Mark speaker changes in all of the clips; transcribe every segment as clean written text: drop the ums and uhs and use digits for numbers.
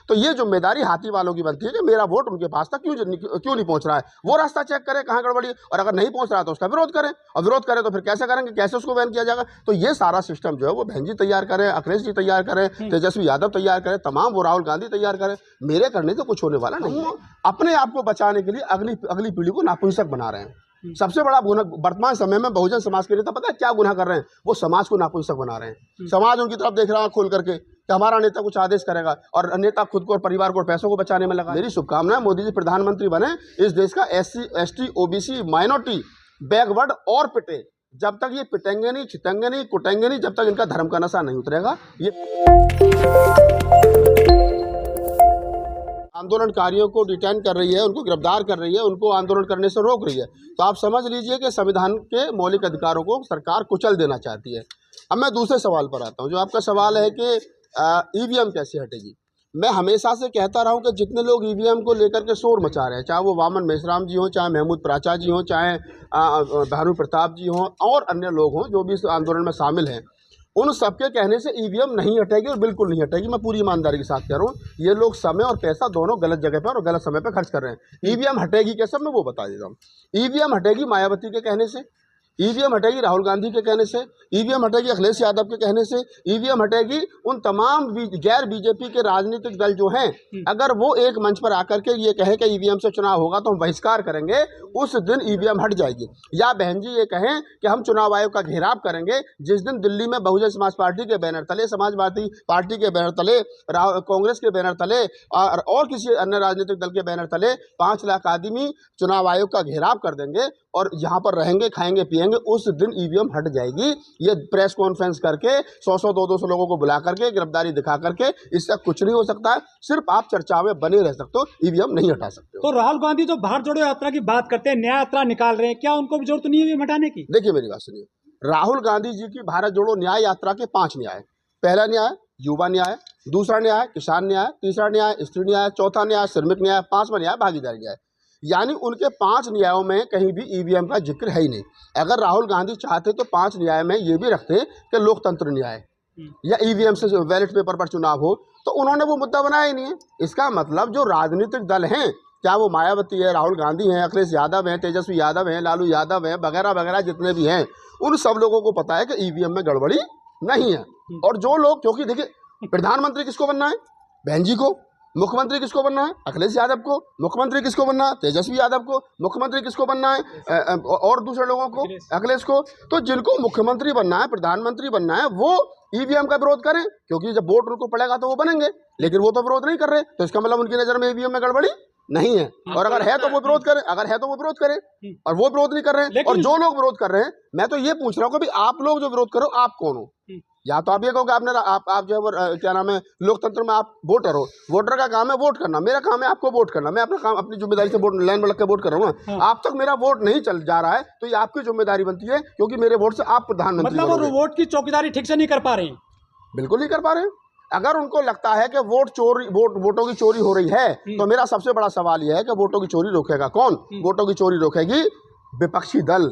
Speaker 1: तो ये जिम्मेदारी हाथी वालों की बनती है कि मेरा वोट उनके पास तक क्यों नहीं पहुंच रहा है, वो रास्ता चेक करें कहाँ गड़बड़ी है, और अगर नहीं पहुंच रहा तो उसका विरोध करें, और विरोध करें तो फिर कैसे करेंगे, कैसे उसको बैन किया जाएगा। तो ये सारा सिस्टम जो है वो बहन जी तैयार करें, अखिलेश जी तैयार करें, तेजस्वी यादव तैयार करें, तमाम वो राहुल गांधी तैयार करें। मेरे करने से कुछ होने वाला नहीं है। अपने आप को बचाने के लिए अगली पीढ़ी को नापुंसक बना रहे हैं। सबसे बड़ा गुनाह वर्तमान समय में बहुजन समाज के नेता पता है क्या गुनाह कर रहे हैं, वो समाज को नापुंसक बना रहे हैं। समाज उनकी तरफ देख रहा है खोल करके कि हमारा नेता कुछ आदेश करेगा, और नेता खुद को और परिवार को और पैसों को बचाने में लगा। मेरी शुभकामनाएं, मोदी जी प्रधानमंत्री बने, इस देश का SC ST OBC minority backward और पिटे। जब तक ये पिटेंगे नहीं, छिटेंगे नहीं, कुटेंगे नहीं, जब तक इनका धर्म का नशा नहीं उतरेगा। ये आंदोलनकारियों को डिटेन कर रही है, उनको गिरफ्तार कर रही है, उनको आंदोलन करने से रोक रही है। तो आप समझ लीजिए कि संविधान के मौलिक अधिकारों को सरकार कुचल देना चाहती है। अब मैं दूसरे सवाल पर आता हूँ, जो आपका सवाल है कि EVM कैसे हटेगी। मैं हमेशा से कहता रहा हूँ कि जितने लोग EVM को लेकर के शोर मचा रहे हैं, चाहे वो वामन मेश्राम जी हों, चाहे महमूद प्राचा जी हों, चाहे भानु प्रताप जी हों, और अन्य लोग हों जो भी इस आंदोलन में शामिल हैं, उन सबके कहने से EVM नहीं हटेगी, और बिल्कुल नहीं हटेगी। मैं पूरी ईमानदारी के साथ कह रहा हूँ, ये लोग समय और पैसा दोनों गलत जगह पर और गलत समय पर खर्च कर रहे हैं। EVM हटेगी कैसे, मैं वो बता देता हूँ। EVM हटेगी मायावती के कहने से, EVM हटेगी राहुल गांधी के कहने से, EVM हटेगी अखिलेश यादव के कहने से, EVM हटेगी उन तमाम गैर BJP के राजनीतिक दल जो हैं, अगर वो एक मंच पर आकर के ये कहे कि EVM से चुनाव होगा तो हम बहिष्कार करेंगे, उस दिन EVM हट जाएगी। या बहन जी ये कहें कि हम चुनाव आयोग का घेराव करेंगे, जिस दिन दिल्ली में बहुजन समाज पार्टी के बैनर तले, समाजवादी पार्टी के बैनर तले, कांग्रेस के बैनर तले और किसी अन्य राजनीतिक दल के बैनर तले 5 लाख आदमी चुनाव आयोग का घेराव कर देंगे और यहाँ पर रहेंगे, खाएंगे, पिएंगे, उस दिन EVM हट जाएगी। ये प्रेस कॉन्फ्रेंस करके 100-100, 200 लोगों को बुला करके गिरफ्तारी दिखा करके इससे कुछ नहीं हो सकता है। सिर्फ आप चर्चा में बने रह सकते हो, EVM नहीं हटा सकते हो।
Speaker 2: तो राहुल गांधी जो भारत जोड़ो यात्रा की बात करते हैं, न्याय यात्रा निकाल रहे हैं, क्या उनको भी जरूरत नहीं है EVM हटाने की?
Speaker 1: देखिए मेरी बात सुनिए, राहुल गांधी जी की भारत जोड़ो न्याय यात्रा के 5 न्याय। पहला न्याय युवा न्याय, दूसरा न्याय किसान न्याय, तीसरा न्याय स्त्री न्याय, चौथा न्याय श्रमिक न्याय, 5वां न्याय भागीदारी न्याय। यानी उनके 5 न्यायों में कहीं भी EVM का जिक्र है ही नहीं। अगर राहुल गांधी चाहते तो 5 न्याय में ये भी रखते कि लोकतंत्र न्याय या EVM से बैलेट पेपर पर चुनाव हो, तो उन्होंने वो मुद्दा बनाया ही नहीं है। इसका मतलब जो राजनीतिक दल हैं, क्या वो मायावती है, राहुल गांधी हैं, अखिलेश यादव हैं, तेजस्वी यादव हैं, लालू यादव हैं, वगैरह वगैरह जितने भी हैं, उन सब लोगों को पता है कि EVM में गड़बड़ी नहीं है। और जो लोग, क्योंकि देखिए प्रधानमंत्री किसको बनना है, बहन जी को, मुख्यमंत्री किसको बनना है, अखिलेश यादव को, मुख्यमंत्री किसको बनना है, तेजस्वी यादव को, मुख्यमंत्री किसको बनना है, और दूसरे लोगों को, अखिलेश को। तो जिनको मुख्यमंत्री बनना है, प्रधानमंत्री बनना है, वो EVM का विरोध करें, क्योंकि जब वोट उनको पड़ेगा तो वो बनेंगे। लेकिन वो तो विरोध नहीं कर रहे, तो इसका मतलब उनकी नज़र में EVM में गड़बड़ी नहीं है। और अगर है तो वो विरोध करें, अगर है तो वो विरोध करें, और वो विरोध नहीं कर रहे हैं। और जो लोग विरोध कर रहे हैं, मैं तो ये पूछ रहा हूँ कि आप लोग जो विरोध करो, आप कौन हो? या तो आप ये कहो कि आपने आप जो है क्या नाम है, लोकतंत्र में आप वोटर हो, वोटर का काम है वोट करना, मेरा काम है आपको वोट करना, मैं अपना काम अपनी जिम्मेदारी से वोट लाइन में लग के वोट कर रहा हूँ ना। आप तक मेरा वोट नहीं चल जा रहा है तो ये आपकी जिम्मेदारी बनती है, क्योंकि मेरे वोट से आप प्रधानमंत्री
Speaker 2: मतलब वो वोट की चौकीदारी ठीक से नहीं कर पा रहे हैं।
Speaker 1: बिल्कुल नहीं कर पा रहे हैं। अगर उनको लगता है कि वोटों की चोरी हो रही है, तो मेरा सबसे बड़ा सवाल यह है कि वोटों की चोरी रोकेगा कौन? वोटों की चोरी रोकेगी विपक्षी दल।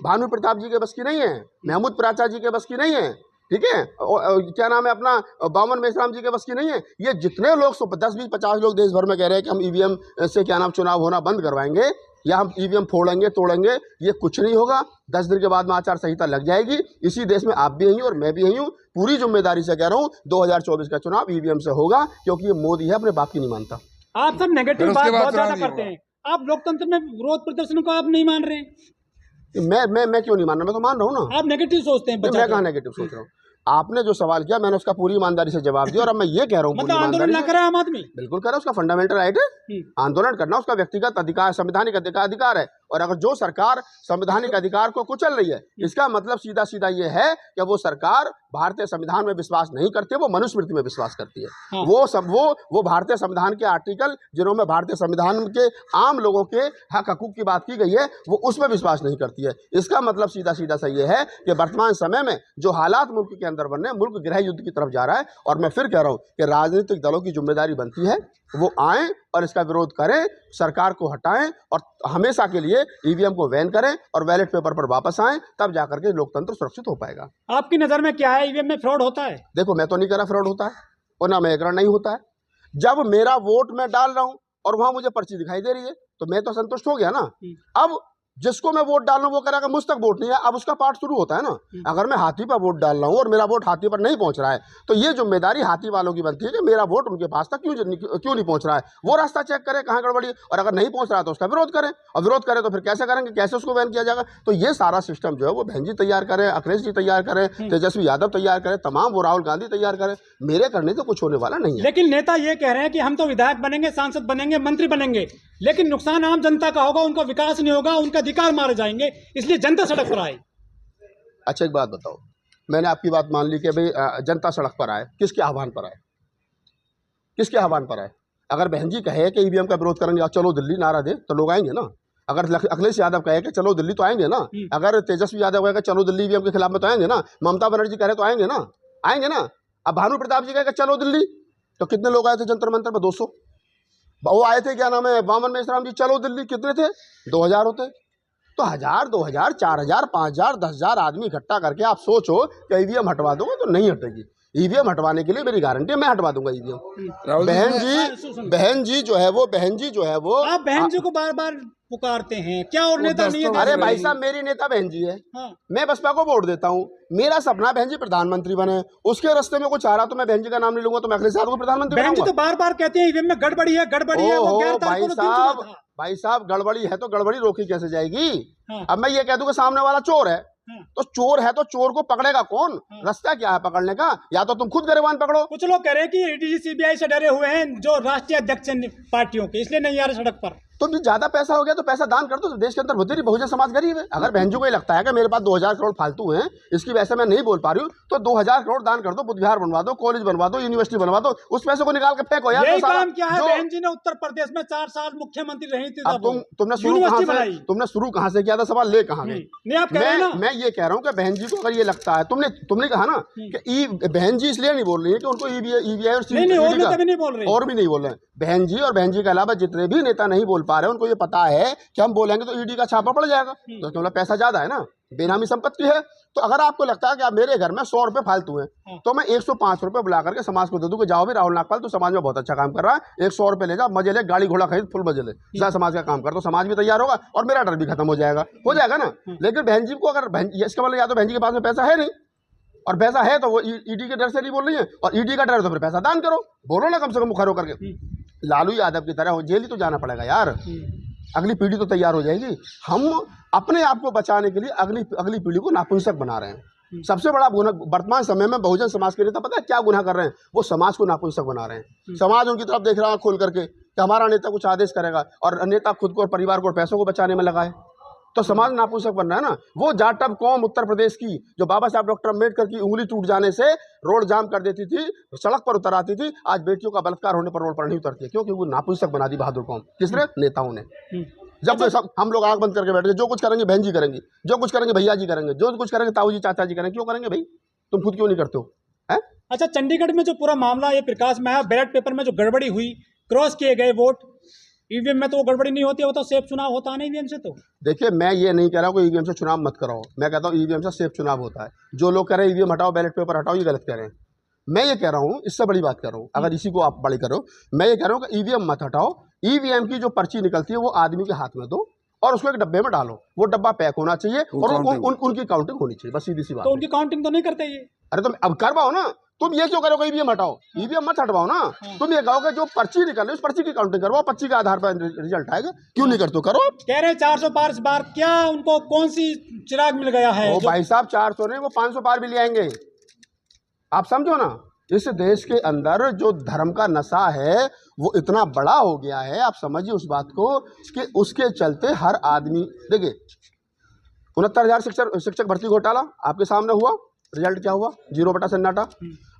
Speaker 1: भानु प्रताप जी के बस की नहीं है, महमूद प्राचा जी के बस की नहीं है, ठीक है, क्या नाम है अपना वामन मेश्राम जी के बस की नहीं है। ये जितने लोग 10, 20, 50 लोग देश भर में कह रहे हैं कि हम EVM से क्या नाम चुनाव होना बंद करवाएंगे या हम EVM फोड़ेंगे, तोड़ेंगे, ये कुछ नहीं होगा। 10 दिन के बाद में आचार संहिता लग जाएगी। इसी देश में आप भी यही और मैं भी यही हूँ। पूरी जिम्मेदारी से कह रहा हूँ, 2024 का चुनाव EVM से होगा, क्योंकि ये मोदी है, अपने बाप की नहीं मानता।
Speaker 2: आप सब नेगेटिव बात बहुत ज्यादा करते हैं। आप लोकतंत्र में विरोध प्रदर्शन को आप नहीं मान रहे हैं।
Speaker 1: मैं क्यों नहीं मान रहा? मैं तो मान रहा हूँ ना।
Speaker 2: आप नेगेटिव सोचते हैं।
Speaker 1: मैं कहाँ नेगेटिव सोच रहा हूँ? आपने जो सवाल किया मैंने उसका पूरी ईमानदारी से जवाब दिया, और अब मैं ये कह रहा हूँ
Speaker 2: मतलब आंदोलन ना करे आम आदमी?
Speaker 1: बिल्कुल करे, उसका फंडामेंटल राइट है आंदोलन करना, उसका व्यक्तिगत अधिकार, संवैधानिक अधिकार है। और अगर जो सरकार संवैधानिक अधिकार को कुचल रही है, इसका मतलब सीधा सीधा ये है कि वो सरकार भारतीय संविधान में विश्वास नहीं करती है, वो मनुस्मृति में विश्वास करती है। वो भारतीय संविधान के आर्टिकल जिन्होंने भारतीय संविधान के आम लोगों के हक हकूक की बात की गई है, वो उसमें विश्वास नहीं करती है। इसका मतलब सीधा सीधा सा ये है कि वर्तमान समय में जो हालात मुल्क के अंदर बन रहे हैं, मुल्क गृह युद्ध की तरफ जा रहा है। और मैं फिर कह रहा हूँ कि राजनीतिक दलों की जिम्मेदारी बनती है वो आएँ और इसका विरोध करें, सरकार को हटाएं और हमेशा के लिए EVM को बैन करें और बैलेट पेपर पर वापस आएं, तब जाकर के लोकतंत्र सुरक्षित हो पाएगा।
Speaker 2: आपकी नज़र में क्या है, EVM में फ्रॉड होता है?
Speaker 1: देखो, मैं तो नहीं कह रहा फ्रॉड होता है, और ना मैं कह रहा नहीं होता है, जब मेरा वोट मैं डाल रहा हूं और वहां मुझे पर्ची दिखाई दे रही है तो मैं तो संतुष्ट हो गया ना। अब जिसको मैं वोट डाल रहा हूं वो कह रहा है कि मुझ तक वोट नहीं है, अब उसका पार्ट शुरू होता है ना। अगर मैं हाथी पर वोट डाल रहा हूं और मेरा वोट हाथी पर नहीं पहुंच रहा है तो ये जिम्मेदारी हाथी वालों की बनती है कि मेरा वोट उनके पास तक क्यों नहीं पहुंच रहा है। वो रास्ता चेक करें कहाँ गड़बड़ी, और अगर नहीं पहुंच रहा तो उसका विरोध करें, और विरोध करें तो फिर कैसे करेंगे, कैसे उसको बैन किया जाएगा। तो ये सारा सिस्टम जो है वो बहन जी तैयार करें, अखिलेश जी तैयार करें, तेजस्वी यादव तैयार करें, तमाम वो राहुल गांधी तैयार करें। मेरे करने से कुछ होने वाला नहीं है।
Speaker 2: लेकिन नेता ये कह रहे हैं कि हम तो विधायक बनेंगे, सांसद बनेंगे, मंत्री बनेंगे, लेकिन नुकसान आम जनता का होगा, उनका विकास नहीं होगा, उनका अधिकार मारे जाएंगे, इसलिए जनता सड़क पर आए।
Speaker 1: अच्छा एक बात बताओ, मैंने आपकी बात मान ली कि भाई जनता सड़क पर आए, किसके आह्वान पर आए, किसके आह्वान पर आए? अगर बहन जी कहे कि ईवीएम का विरोध करेंगे चलो दिल्ली नारा दे तो लोग आएंगे ना। अगर अखिलेश यादव कहे कि चलो दिल्ली तो आएंगे ना। अगर तेजस्वी यादव कहे कि चलो दिल्ली ईवीएम के खिलाफ में तो आएंगे ना। ममता बनर्जी कहे तो आएंगे ना, आएंगे ना। अब भानु प्रताप जी कहे कि चलो दिल्ली, तो कितने लोग आए थे जंतर मंतर पर? 200। वो आए थे, क्या नाम है, वामन मेश्राम जी, चलो दिल्ली, कितने थे? 2000 होते। तो 1000, 2000, 4000, 5000, 10,000 आदमी इकट्ठा करके आप सोचो कि ईवीएम हटवा दोगे तो नहीं हटेगी। ईवीएम हटवाने के लिए मेरी गारंटी है, मैं हटवा दूंगा ईवीएम। बहन जी जो है वो
Speaker 2: आप बहन जी को बार बार पुकारते हैं क्या, और नेता नहीं है?
Speaker 1: अरे भाई साहब, मेरी नेता बहन जी है।
Speaker 2: हाँ।
Speaker 1: मैं बसपा को वोट देता हूँ, मेरा सपना बहन जी प्रधानमंत्री बने। उसके रास्ते में कुछ आ रहा तो मैं बहन जी का नाम नहीं लूंगा तो मैं अखिलेश यादव को प्रधानमंत्री
Speaker 2: बहन जी तो बार बार कहते हैं ईवीएम में गड़बड़ी है, गड़बड़ी है।
Speaker 1: भाई साहब गड़बड़ी है तो गड़बड़ी रोकी कैसे जाएगी?
Speaker 2: हाँ।
Speaker 1: अब मैं ये कह दूं कि सामने वाला चोर है, तो चोर है तो चोर को पकड़ेगा कौन? रास्ता क्या है पकड़ने का? या तो तुम खुद गिरफ्तार पकड़ो।
Speaker 2: कुछ लोग कह रहे हैं कि ईडी सीबीआई से डरे हुए हैं जो राष्ट्रीय अध्यक्ष पार्टियों के, इसलिए नहीं आ रहे सड़क पर।
Speaker 1: तो भी ज्यादा पैसा हो गया तो पैसा दान कर दो, तो देश के अंदर होती रही, बहुजन समाज गरीब है। अगर बहन जी को ये लगता है कि मेरे पास 2000 करोड़ फालतू हैं, इसकी वजह से मैं नहीं बोल पा रही हूँ, तो 2000 करोड़ दान कर दो, बुद्ध विहार बनवा दो, कॉलेज बनवा दो, यूनिवर्सिटी बनवा दो, उस पैसे को निकाल के फेंको यार।
Speaker 2: यही काम क्या है? बहन जी ने उत्तर प्रदेश में 4 साल मुख्यमंत्री रही थी।
Speaker 1: तुमने शुरू कहाँ से किया था? सवाल ले कहाँ गए? मैं ये कह रहा हूँ कि बहन जी को अगर ये लगता है, तुमने कहा ना कि बहन जी इसलिए नहीं बोल रही है कि उनको ईवीआई और भी नहीं बोल रहे हैं। बहन जी और बहन जी के अलावा जितने भी नेता नहीं बोल पा रहे हैं, उनको ये पता है कि हम बोलेंगे तो ईडी का छापा पड़ जाएगा, तो क्योंकि पैसा ज्यादा है ना, बेनामी संपत्ति है। तो अगर आपको लगता है कि आप मेरे घर में 100 रुपए फालतू हैं, तो मैं 105 रुपए बुला करके समाज को दे दूं कि जाओ भी राहुल नागपाल, तो समाज में बहुत अच्छा काम कर रहा है, 100 रुपए ले जा, मजे ले, गाड़ी घोड़ा खरीद, फुल मजे ले, जा समाज का काम कर, तो समाज भी तैयार होगा और मेरा डर भी खत्म हो जाएगा ना। लेकिन बहन जी को अगर इसका मतलब या तो बहन जी के पास में पैसा है नहीं, और पैसा है तो वो ईडी के डर से नहीं बोल रही है, और ईडी का डर है तो फिर पैसा दान करो, बोलो ना कम से कम मुखर होकर के। लालू यादव की तरह जेल ही तो जाना पड़ेगा यार, अगली पीढ़ी तो तैयार हो जाएगी। हम अपने आप को बचाने के लिए अगली पीढ़ी को नापुंसक बना रहे हैं। सबसे बड़ा गुनाह वर्तमान समय में बहुजन समाज के नेता पता है क्या गुनाह कर रहे हैं? वो समाज को नापुंसक बना रहे हैं। समाज उनकी तरफ देख रहा है खोल करके कि हमारा नेता कुछ आदेश करेगा, और नेता खुद को और परिवार को और पैसों को बचाने में लगा है, तो समाज नापुंसक बन रहा है ना। वो जाटव कौम उत्तर प्रदेश की जो बाबा साहब डॉक्टर अम्बेडकर की उंगली टूट जाने से रोड जाम कर देती थी, सड़क पर उतर आती थी, आज बेटियों का बलात्कार होने पर रोड पर नहीं उतरती है। क्योंकि वो नापुंसक बना दी बहादुर कौम, किसने? नेताओं ने। जब सब हम लोग आंख बंद करके बैठ गए, जो कुछ करेंगे बहन जी करेंगी, जो कुछ करेंगे भैया जी करेंगे, जो कुछ करेंगे ताऊ जी चाचा जी करेंगे। क्यों करेंगे भाई? तुम खुद क्यों नहीं करते हो? है? अच्छा,
Speaker 2: चंडीगढ़ में जो पूरा मामला ये प्रकाश में है, बैलेट पेपर में जो गड़बड़ी हुई, क्रॉस किए गए वोट, ईवीएम में तो वो गड़बड़ी नहीं होती है, वो तो सेफ चुनाव होता है ना ईवीएम से। तो देखिए, मैं ये नहीं कह रहा हूँ कि ईवीएम से चुनाव मत कराओ, मैं कहता हूँ ईवीएम से सेफ चुनाव होता है। जो लोग कह रहे हैं ईवीएम हटाओ, बैलेट पेपर हटाओ, ये गलत कह रहे हैं। मैं ये कह रहा हूँ, इससे बड़ी बात कर रहा हूँ, अगर इसी को आप बड़ी करो, मैं ये कह रहा हूँ कि ईवीएम मत हटाओ, ईवीएम की जो पर्ची निकलती है वो आदमी के हाथ में दो और उसको एक डब्बे में डालो, वो डब्बा पैक होना चाहिए और उनकी काउंटिंग होनी चाहिए, बस सीधी सी बात। तो उनकी काउंटिंग तो नहीं करते ये? अरे तुम अब करवाओ ना, तुम ये क्यों करोगे ईवीएम हटाओ? ईवीएम मत हटवाओ ना, तुम ये कहोगे जो पर्ची निकल रही है उस पर्ची की काउंटिंग करवाओ, पर्ची के आधार पर रिजल्ट आएगा। क्यों नहीं करते हो? करो। कह रहे 400 पार इस बार, क्या उनको कौन सी चिराग मिल गया है? वो भाई साहब 400 नहीं, वो 500 पार भी ले आएंगे, आप समझो ना। इस देश के अंदर जो धर्म का नशा है वो इतना बड़ा हो गया है, आप समझिए उस बात को, कि उसके चलते हर आदमी, देखिए 69,000 शिक्षक भर्ती घोटाला आपके सामने हुआ, रिजल्ट क्या हुआ? 0 बटा सन्नाटा।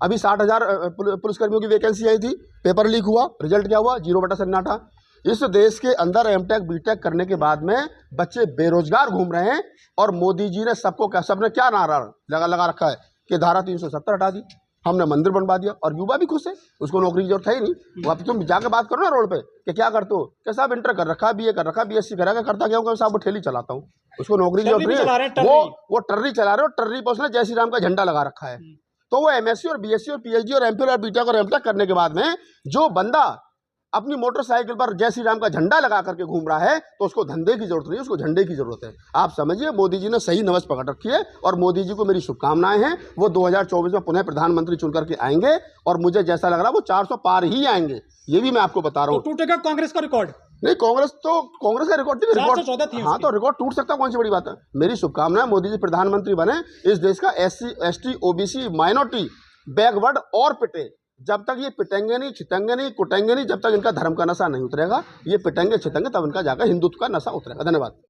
Speaker 2: अभी 60,000 पुलिसकर्मियों की वैकेंसी आई थी, पेपर लीक हुआ, रिजल्ट क्या हुआ? 0 बटा सन्नाटा। इस देश के अंदर एमटेक बीटेक करने के बाद में बच्चे बेरोजगार घूम रहे हैं, और मोदी जी ने सबने क्या नारा लगा रखा है कि धारा 370 हटा दी, हमने मंदिर बनवा दिया, और युवा भी खुश है, उसको नौकरी की जरूरत है ही नहीं। वो अब तुम जाके बात करो ना रोड पे कि क्या करते हो, कि साहब इंटर कर रखा, बीए कर रखा, बीएससी कर रखा, करता क्या हूँ साहब, वो ठेली चलाता हूँ, उसको नौकरी की जरूरत नहीं है। वो टर्री चला रहे हो, टर्री पर उसने जय श्री राम का झंडा लगा रखा है,
Speaker 1: तो वो एमएससी और बीएससी और पीएचडी और एमफिल और बीटेक और एमटेक करने के बाद में जो बंदा अपनी मोटरसाइकिल पर जय श्री राम का झंडा लगा करके घूम रहा है तो उसको धंधे की जरूरत नहीं है, उसको झंडे की जरूरत है। आप समझिए मोदी जी ने सही नवज पकड़ रखी है और मोदी जी को मेरी शुभकामनाएं हैं। वो 2024 में पुनः प्रधानमंत्री चुन करके आएंगे और मुझे जैसा लग रहा है वो 400 पार ही आएंगे, ये भी मैं आपको बता रहा हूँ।
Speaker 2: तो टूटेगा कांग्रेस का रिकॉर्ड?
Speaker 1: नहीं, कांग्रेस का रिकॉर्ड नहीं,
Speaker 2: 414 थी
Speaker 1: रिकॉर्ड हाँ, तो रिकॉर्ड टूट सकता है, कौन सी बड़ी बात है। मेरी शुभकामनाएं, मोदी जी प्रधानमंत्री बने, इस देश का SC ST OBC minority backward और पिटे। जब तक ये पिटेंगे नहीं, छिटेंगे नहीं, कुटेंगे नहीं, जब तक इनका धर्म का नशा नहीं उतरेगा, ये पिटेंगे छिटेंगे तब इनका जाकर हिंदुत्व का नशा उतरेगा। धन्यवाद।